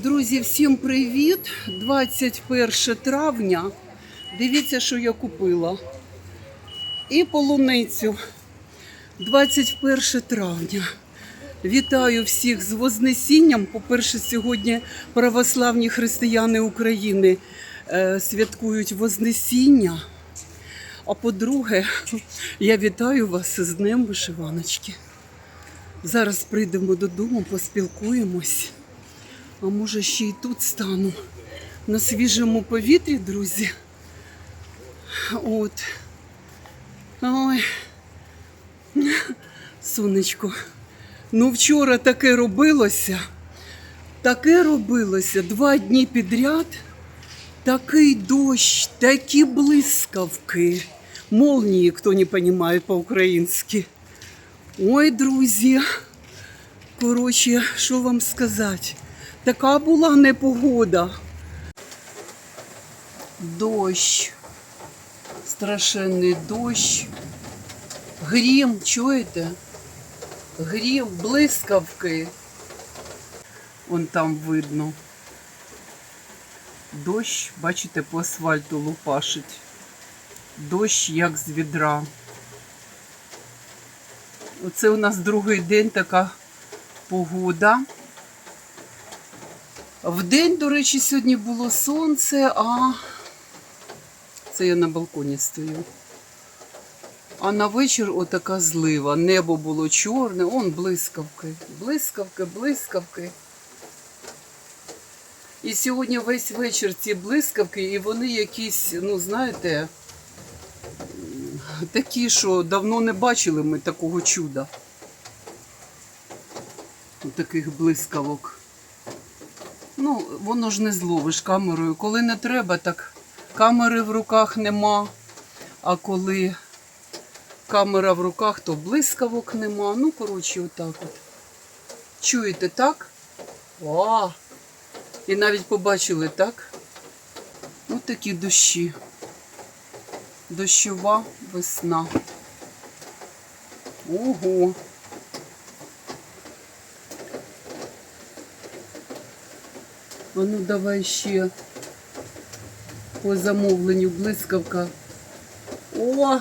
Друзі, всім привіт! 21 травня. Дивіться, що я купила. І полуницю. 21 травня. Вітаю всіх з Вознесінням. По-перше, сьогодні православні християни України святкують Вознесіння. А по-друге, я вітаю вас з Днем Вишиваночки. Зараз прийдемо додому, поспілкуємось. А може ще й тут стану на свіжому повітрі, друзі. От. Ой. Сонечко. Ну вчора таке робилося. 2 дні підряд. Такий дощ, такі блискавки. Молнії, хто не розуміє по-українськи. Ой, друзі. Коротше, що вам сказати. Така була непогода. Дощ. Страшенний дощ. Грім, чуєте? Грім, блискавки. Вон там видно. Дощ, бачите, по асфальту лупашить. Дощ як з відра. Оце у нас другий день така погода. Вдень, до речі, сьогодні було сонце, а це я на балконі стою. А на вечір отака злива. Небо було чорне, он блискавки. Блискавки, блискавки. І сьогодні весь вечір ці блискавки, і вони якісь, ну знаєте, такі, що давно не бачили ми такого чуда. Таких блискавок. Ну, воно ж не зловиш камерою. Коли не треба, так камери в руках нема. А коли камера в руках, то блискавок нема. Ну, коротше, отак от. Чуєте, так? О! І навіть побачили, так? Ось такі дощі. Дощова весна. Ого! А ну давай ще по замовленню блискавка. О,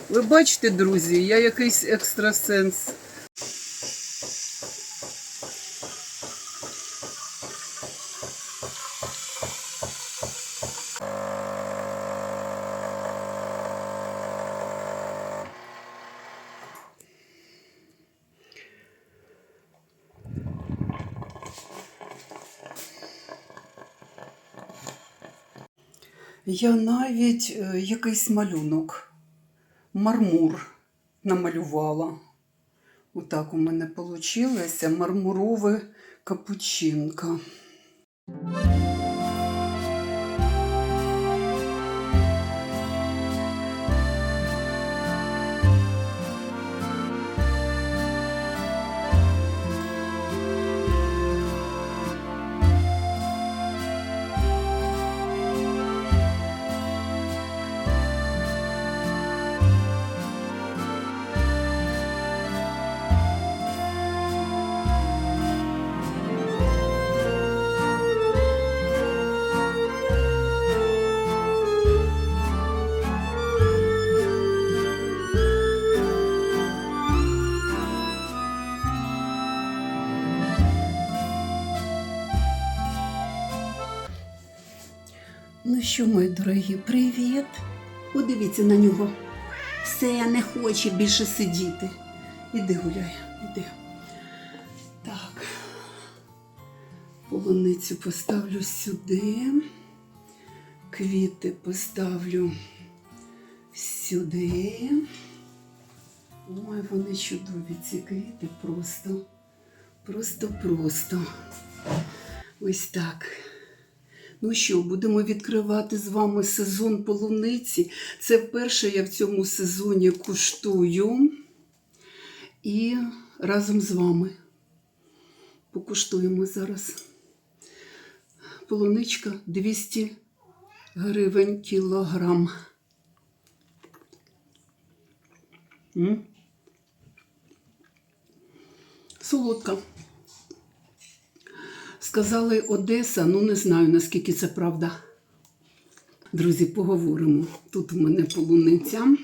ви бачите, друзі, я якийсь екстрасенс. Я навіть якийсь малюнок, мармур намалювала. Отак у мене вийшло мармурове капучинко. Ну що, мої дорогі, привіт! Подивіться на нього. Все, не хоче більше сидіти. Іди гуляй, іди. Так. Полуницю поставлю сюди. Квіти поставлю сюди. Ой, вони чудові, ці квіти просто. Ось так. Ну що, будемо відкривати з вами сезон полуниці. Це вперше я в цьому сезоні куштую. І разом з вами покуштуємо зараз. Полуничка 200 гривень кілограм. Солодка. Сказали Одеса, ну не знаю, наскільки це правда. Друзі, поговоримо. Тут у мене полуниця,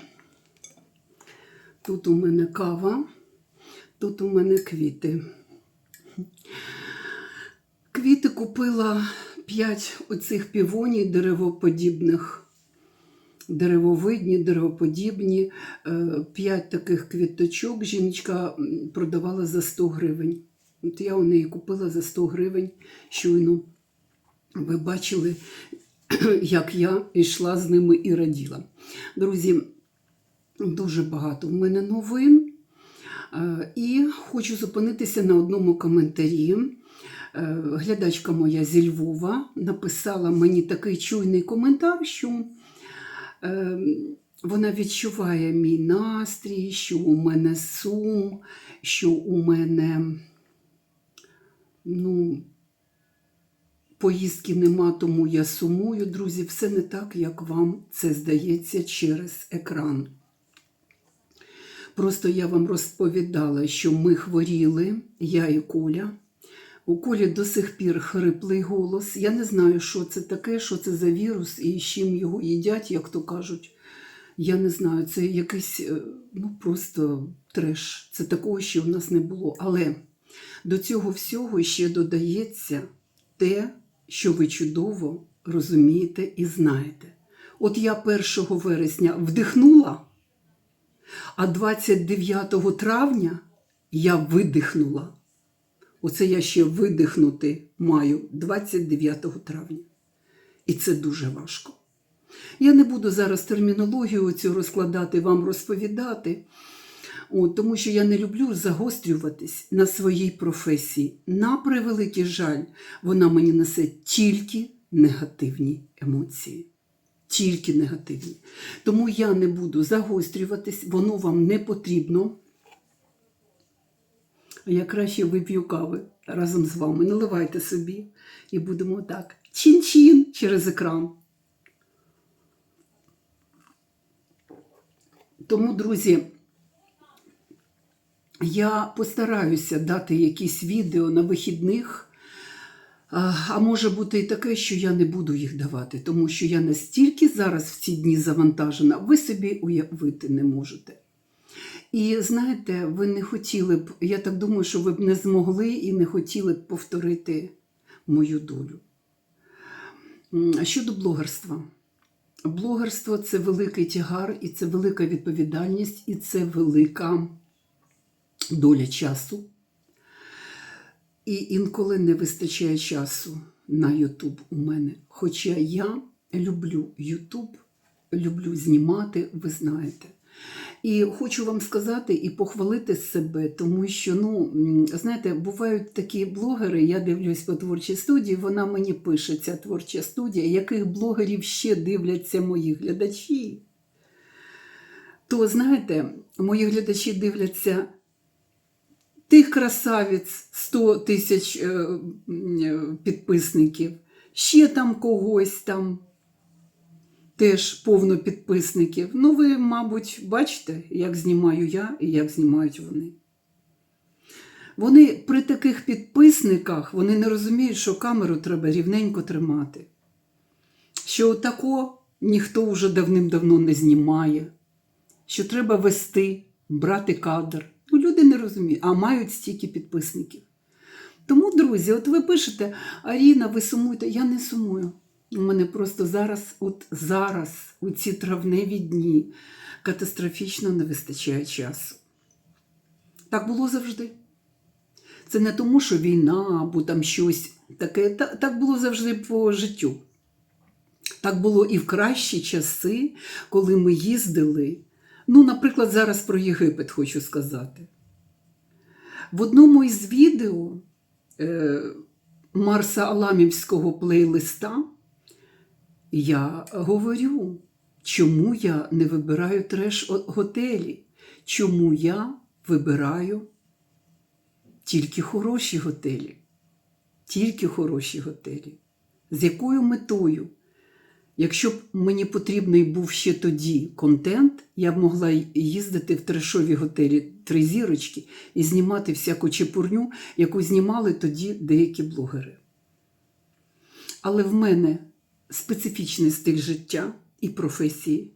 тут у мене кава, тут у мене квіти. Квіти купила 5 оцих півоній деревоподібних, деревовидні, деревоподібні, 5 таких квіточок жіночка продавала за 100 гривень. От я у неї купила за 100 гривень щойно. Ви бачили, як я йшла з ними і раділа. Друзі, дуже багато в мене новин. І хочу зупинитися на одному коментарі. Глядачка моя зі Львова написала мені такий чуйний коментар, що вона відчуває мій настрій, що у мене сум, що у мене поїздки нема, тому я сумую. Друзі, все не так, як вам це здається через екран. Просто я вам розповідала, що ми хворіли, я і Коля. У Колі до сих пір хриплий голос. Я не знаю, що це таке, що це за вірус і з чим його їдять, як то кажуть. Я не знаю, це якийсь, просто треш. Це такого ще в нас не було. Але до цього всього ще додається те, що ви чудово розумієте і знаєте. От я 1 вересня вдихнула, а 29 травня я видихнула. Оце я ще видихнути маю 29 травня. І це дуже важко. Я не буду зараз термінологію цю розкладати, вам розповідати, тому що я не люблю загострюватись на своїй професії. На превеликий жаль, вона мені несе тільки негативні емоції. Тільки негативні. Тому я не буду загострюватись, воно вам не потрібно. Я краще вип'ю кави разом з вами. Наливайте собі і будемо так чин-чин через екран. Тому, друзі, я постараюся дати якісь відео на вихідних, а може бути і таке, що я не буду їх давати, тому що я настільки зараз в ці дні завантажена, ви собі уявити не можете. І знаєте, ви не хотіли б, я так думаю, що ви б не змогли і не хотіли б повторити мою долю. А щодо блогерства. Блогерство – це великий тягар, і це велика відповідальність, і це велика доля часу. І інколи не вистачає часу на YouTube у мене. Хоча я люблю YouTube, люблю знімати, ви знаєте. І хочу вам сказати і похвалити себе, тому що, знаєте, бувають такі блогери, я дивлюсь по творчій студії, вона мені пише, ця творча студія, яких блогерів ще дивляться мої глядачі. То, знаєте, мої глядачі дивляться тих красавиць, 100 тисяч підписників, ще там когось там. Теж повно підписників. Ви, мабуть, бачите, як знімаю я і як знімають вони. Вони при таких підписниках, вони не розуміють, що камеру треба рівненько тримати. Що отако ніхто вже давним-давно не знімає. Що треба вести, брати кадр. Люди не розуміють, а мають стільки підписників. Тому, друзі, от ви пишете, Аріна, ви сумуєте. Я не сумую. У мене просто зараз, у ці травневі дні, катастрофічно не вистачає часу. Так було завжди. Це не тому, що війна, або там щось таке. Так було завжди по життю. Так було і в кращі часи, коли ми їздили. Наприклад, зараз про Єгипет хочу сказати. В одному із відео Марса Аламівського плейлиста я говорю, чому я не вибираю треш-готелі, чому я вибираю тільки хороші готелі. Тільки хороші готелі. З якою метою? Якщо б мені потрібний був ще тоді контент, я б могла їздити в трешові готелі 3 зірочки і знімати всяку чепурню, яку знімали тоді деякі блогери. Але в мене специфічний стиль життя і професії.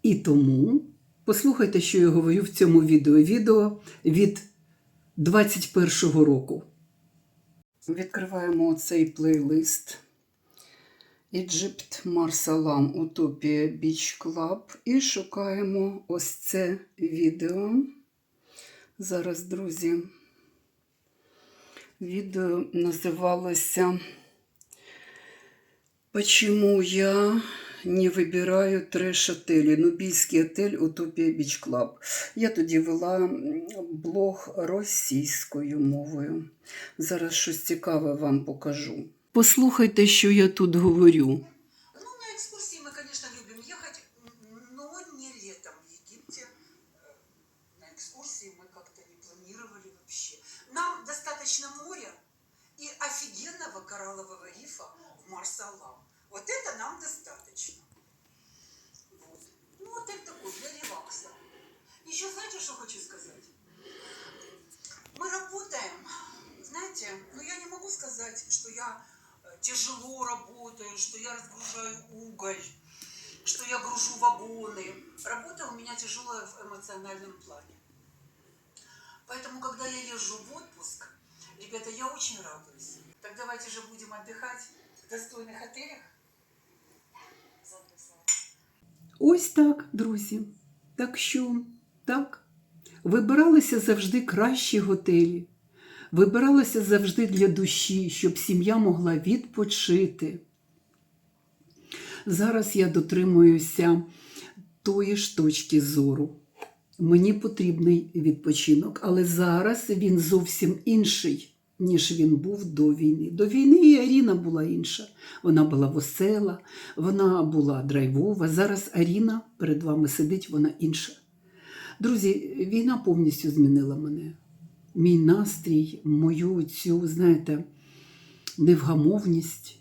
І тому послухайте, що я говорю в цьому відео. Відео від 21-го року. Відкриваємо цей плейлист. Egypt Marsalam Utopia Beach Club і шукаємо ось це відео. Зараз, друзі, відео називалося «Почему я не вибираю треш-отелі? Нубійський отель Utopia Beach Club». Я тоді вела блог російською мовою. Зараз щось цікаве вам покажу. Послухайте, що я тут говорю. Ну, на экскурсии мы, конечно, любим ехать, но не летом в Египте. На экскурсии мы как-то не планировали вообще. Нам достаточно моря и офигенного кораллового рифа в Марсалам. Вот это нам достаточно. Вот. Ну, отель такой, для релакса. Еще знаете, что хочу сказать? Мы работаем, знаете, ну я не могу сказать, что я тяжело работаю, что я разгружаю уголь, что я гружу вагоны. Работа у меня тяжелая в эмоциональном плане. Поэтому, когда я езжу в отпуск, ребята, я очень радуюсь. Так давайте же будем отдыхать в достойных отелях. Ось так, друзі. Так що, так, вибиралися завжди кращі готелі. Вибиралася завжди для душі, щоб сім'я могла відпочити. Зараз я дотримуюся тої ж точки зору. Мені потрібний відпочинок, але зараз він зовсім інший, ніж він був до війни. До війни і Аріна була інша. Вона була весела, вона була драйвова. Зараз Аріна перед вами сидить, вона інша. Друзі, війна повністю змінила мене. Мій настрій, мою цю, знаєте, невгамовність,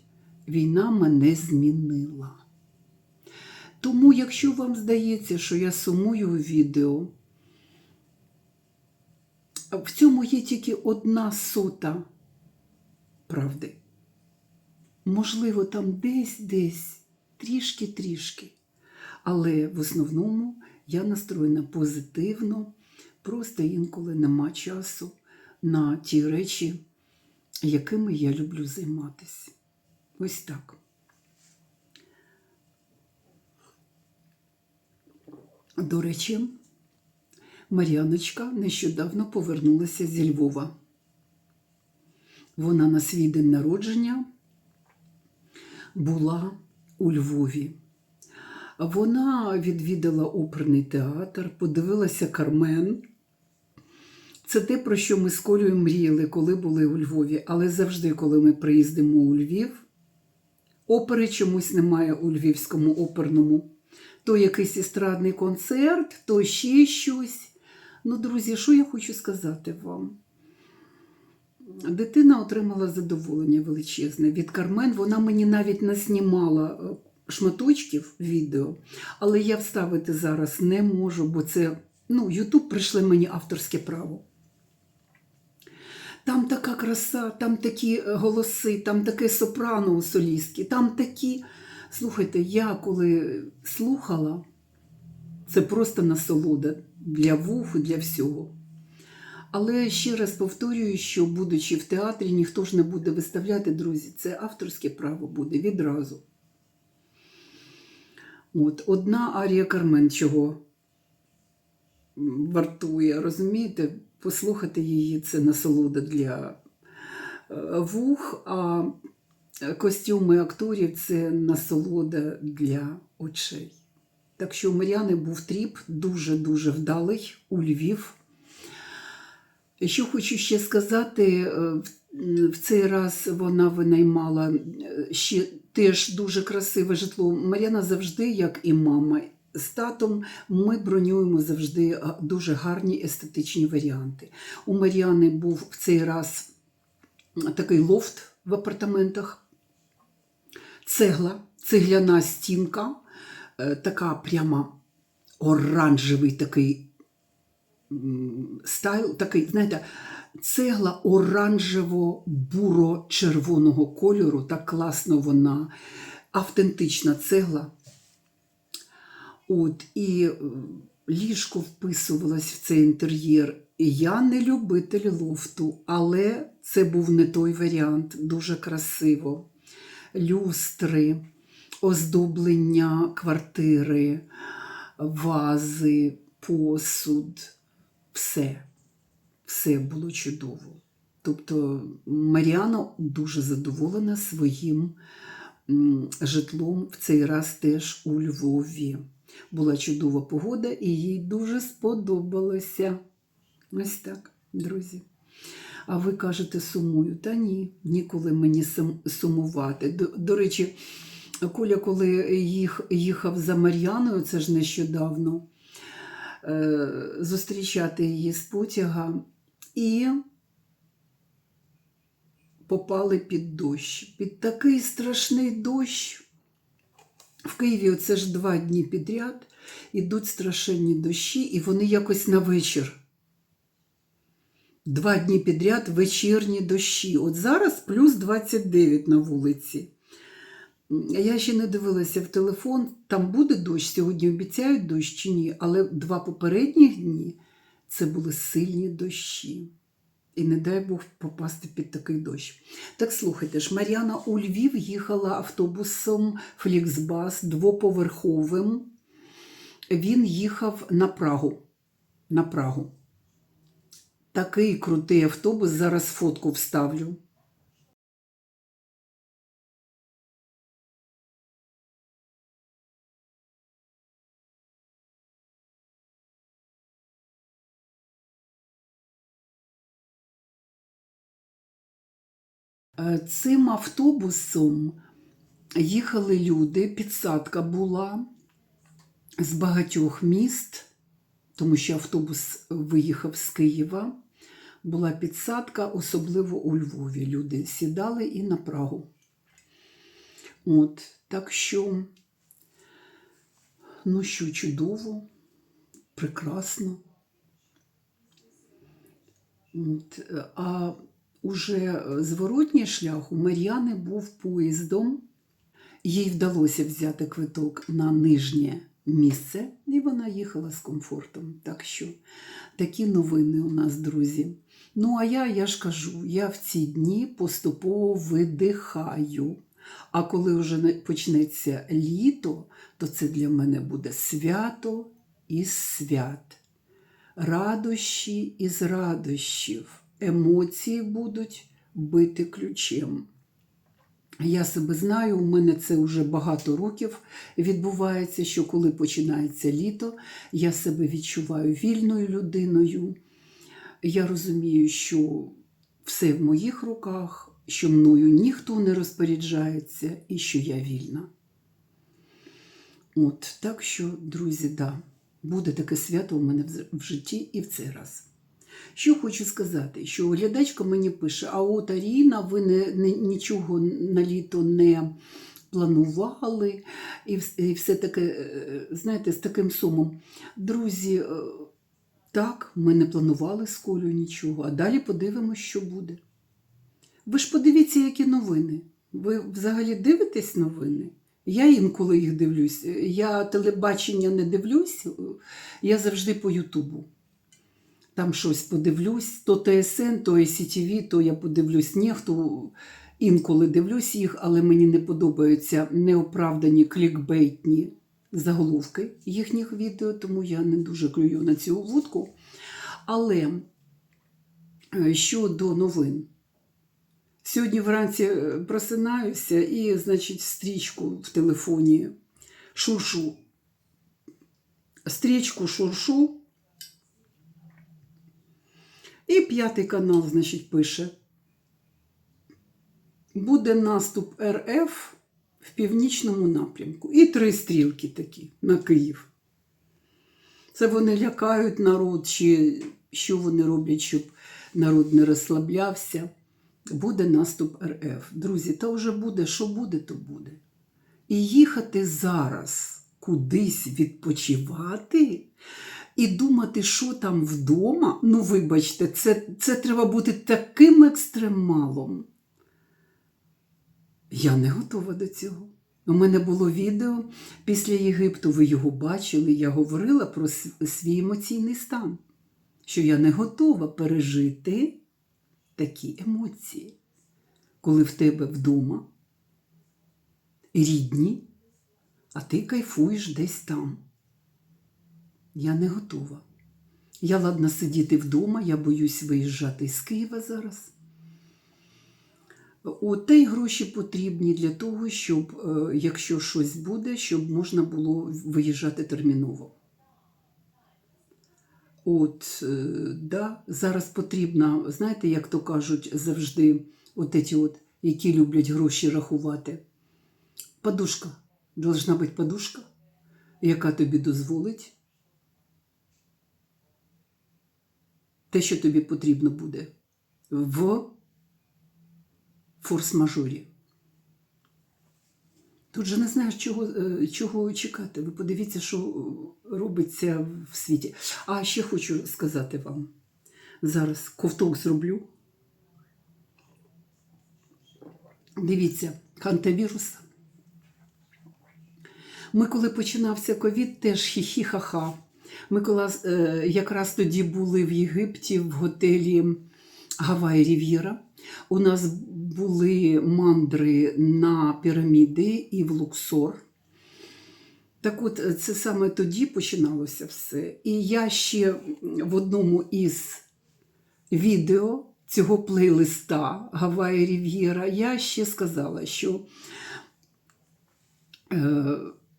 війна мене змінила. Тому, якщо вам здається, що я сумую у відео, в цьому є тільки 1/100 правди. Можливо, там десь, трішки, але в основному я настроєна позитивно. Просто інколи нема часу на ті речі, якими я люблю займатися. Ось так. До речі, Мар'яночка нещодавно повернулася зі Львова. Вона на свій день народження була у Львові. Вона відвідала оперний театр, подивилася «Кармен». Це те, про що ми з Колею мріяли, коли були у Львові. Але завжди, коли ми приїздимо у Львів, опери чомусь немає у Львівському оперному. То якийсь естрадний концерт, то ще щось. Ну, друзі, що я хочу сказати вам? Дитина отримала задоволення величезне від «Кармен». Вона мені навіть не знімала шматочків відео, але я вставити зараз не можу, бо це, YouTube прийшли мені авторське право. Там така краса, там такі голоси, там таке сопрано у солістки, там такі... Слухайте, я коли слухала, це просто насолода для вух і для всього. Але ще раз повторюю, що будучи в театрі, ніхто ж не буде виставляти, друзі, це авторське право буде відразу. Одна арія «Кармен» чого вартує, розумієте? Послухати її – це насолода для вух, а костюми акторів – це насолода для очей. Так що у Мар'яни був тріп дуже-дуже вдалий у Львів. Що хочу ще сказати, в цей раз вона винаймала ще теж дуже красиве житло. Мар'яна завжди, як і мама, з татом ми бронюємо завжди дуже гарні естетичні варіанти. У Мар'яни був в цей раз такий лофт в апартаментах, цегляна стінка, така прямо оранжевий такий стайл, такий, знаєте, Цегла оранжево-буро-червоного кольору, так класно вона, автентична цегла. От, і ліжко вписувалось в цей інтер'єр. Я не любитель лофту, але це був не той варіант, дуже красиво. Люстри, оздоблення квартири, вази, посуд, все було чудово. Тобто Мар'яна дуже задоволена своїм житлом в цей раз теж у Львові. Була чудова погода і їй дуже сподобалося. Ось так, друзі. А ви кажете, сумую? Та ні, ніколи мені сумувати. До речі, Коля, коли їхав за Мар'яною, це ж нещодавно, зустрічати її з потяга, і попали під дощ. Під такий страшний дощ. В Києві оце ж 2 дні підряд ідуть страшенні дощі, і вони якось на вечір. 2 дні підряд вечірні дощі. От зараз плюс 29 на вулиці. Я ще не дивилася в телефон, там буде дощ, сьогодні обіцяють дощ чи ні, але 2 попередніх дні це були сильні дощі. І не дай Бог попасти під такий дощ. Так слухайте ж, Мар'яна у Львів їхала автобусом Фліксбас 2-поверховим. Він їхав на Прагу. Такий крутий автобус, зараз фотку вставлю. Цим автобусом їхали люди, підсадка була з багатьох міст, тому що автобус виїхав з Києва. Була підсадка, особливо у Львові. Люди сідали і на Прагу. От, так що, ну що, чудово, прекрасно. От, а уже зворотній шлях у Мар'яни був поїздом. Їй вдалося взяти квиток на нижнє місце, і вона їхала з комфортом. Так що такі новини у нас, друзі. Ну, а я ж кажу, я в ці дні поступово видихаю. А коли вже почнеться літо, то це для мене буде свято із свят. Радощі із радощів. Емоції будуть бити ключем. Я себе знаю, у мене це вже багато років відбувається, що коли починається літо, я себе відчуваю вільною людиною. Я розумію, що все в моїх руках, що мною ніхто не розпоряджається і що я вільна. От, так що, друзі, да, буде таке свято у мене в житті і в цей раз. Що хочу сказати, що глядачка мені пише, а от Аріна, ви нічого на літо не планували, і все таке, знаєте, з таким сумом. Друзі, так, ми не планували з Колею нічого, а далі подивимося, що буде. Ви ж подивіться, які новини. Ви взагалі дивитесь новини? Я інколи їх дивлюсь. Я телебачення не дивлюсь, я завжди по Ютубу. Там щось подивлюсь, то ТСН, то СІТВ, то я подивлюсь нехту. Інколи дивлюсь їх, але мені не подобаються неоправдані клікбейтні заголовки їхніх відео, тому я не дуже клюю на цю вудку. Але щодо новин. Сьогодні вранці просинаюся і, значить, стрічку в телефоні шуршу. Стрічку шуршу. І 5 канал, значить, пише. Буде наступ РФ в північному напрямку. І 3 стрілки такі на Київ. Це вони лякають народ, чи що вони роблять, щоб народ не розслаблявся. Буде наступ РФ. Друзі, та вже буде, що буде, то буде. І їхати зараз кудись відпочивати, І думати, що там вдома, ну вибачте, це треба бути таким екстремалом. Я не готова до цього. У мене було відео після Єгипту, ви його бачили, я говорила про свій емоційний стан, що я не готова пережити такі емоції, коли в тебе вдома рідні, а ти кайфуєш десь там. Я не готова. Я ладна сидіти вдома, я боюсь виїжджати з Києва зараз. Та й гроші потрібні для того, щоб, якщо щось буде, щоб можна було виїжджати терміново. Зараз потрібно, знаєте, як то кажуть завжди, які люблять гроші рахувати. Подушка. Должна бути подушка, яка тобі дозволить те, що тобі потрібно буде в форс-мажорі. Тут же не знаєш, чого чекати. Ви подивіться, що робиться в світі. А ще хочу сказати вам. Зараз ковток зроблю. Дивіться, хантавірус. Ми, коли починався ковід, теж хі-хі-ха-ха. Ми коли якраз тоді були в Єгипті, в готелі Гавай Рів'єра. У нас були мандри на піраміди і в Луксор. Так от, це саме тоді починалося все. І я ще в одному із відео цього плейлиста Гавай Рів'єра я ще сказала, що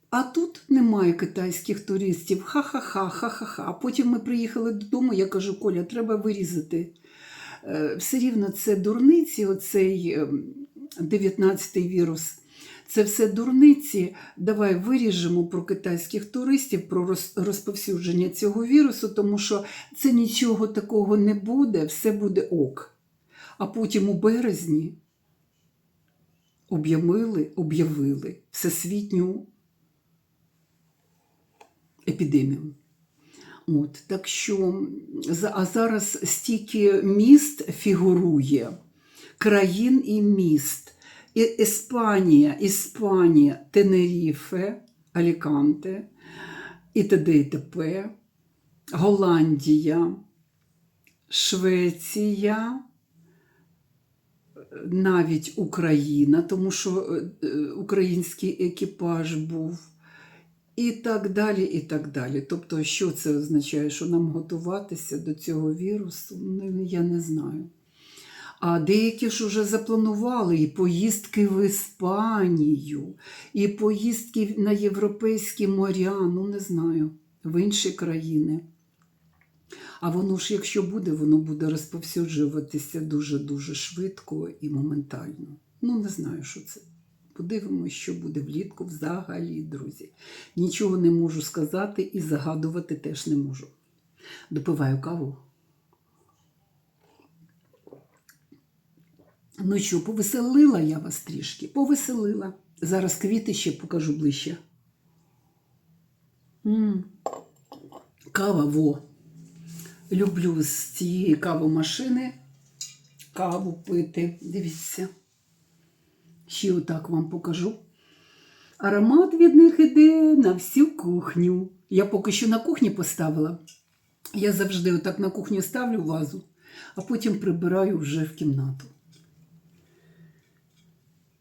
а тут немає китайських туристів. Ха-ха-ха, ха-ха-ха. А потім ми приїхали додому, я кажу, Коля, треба вирізати. Все рівно це дурниці, оцей 19-й вірус. Це все дурниці. Давай виріжемо про китайських туристів, про розповсюдження цього вірусу, тому що це нічого такого не буде, все буде ок. А потім у березні об'явили всесвітню епідемію. Так що, а зараз стільки міст фігурує, країн і міст. Іспанія, Тенеріфе, Аліканте, і т.д. і т.п., Голландія, Швеція, навіть Україна, тому що український екіпаж був. І так далі, і так далі. Тобто, що це означає? Що нам готуватися до цього вірусу? Я не знаю. А деякі ж вже запланували і поїздки в Іспанію, і поїздки на європейські моря, не знаю, в інші країни. А воно ж, якщо буде, воно буде розповсюджуватися дуже-дуже швидко і моментально. Не знаю, що це. Подивимось, що буде влітку взагалі, друзі. Нічого не можу сказати і загадувати теж не можу. Допиваю каву. Ну що, повеселила я вас трішки? Повеселила. Зараз квіти ще покажу ближче. Кава, во. Люблю з цієї кавомашини каву пити. Дивіться. Ще отак вам покажу. Аромат від них іде на всю кухню. Я поки що на кухні поставила. Я завжди отак на кухню ставлю вазу, а потім прибираю вже в кімнату.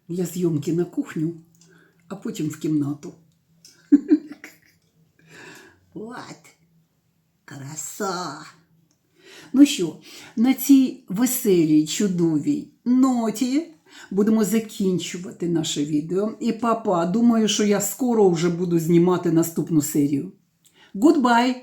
Для зйомки на кухню, а потім в кімнату. От, краса! Ну що, на цій веселій, чудовій ноті будемо закінчувати наше відео. І папа, думаю, що я скоро вже буду знімати наступну серію. Goodbye!